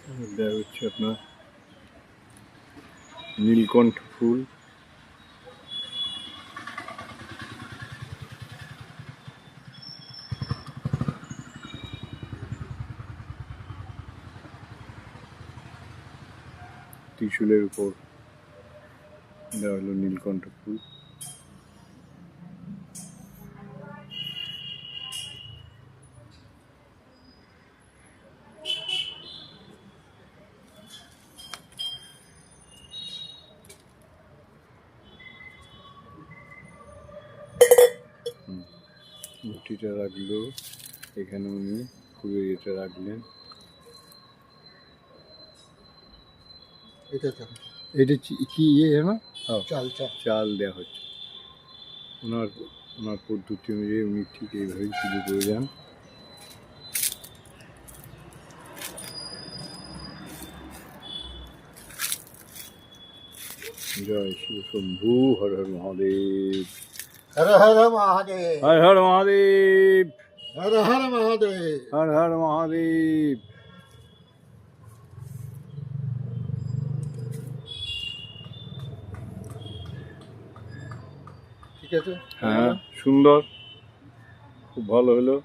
এটা হচ্ছে আপনার নীলকণ্ঠ ফুল। ত্রিশূলের উপর দেওয়া হলো নীলকণ্ঠ ফুল। মূর্তিটা রাখলো এখানে, উনি ফুলের এটা রাখলেন। এটা কি ইয়ে না, চাল দেওয়া হচ্ছে। ওনার পদ্ধতি অনুযায়ী উনি ঠিক এইভাবেই পুজো করে যান। জয় শিব শম্ভু, হর হর মহাদেব, হর হর মহাদেব, হর হর মহাদেব, হর হর মহাদেব, হর হর মহাদেব। ঠিক আছে, হ্যাঁ, সুন্দর, খুব ভালো হলো।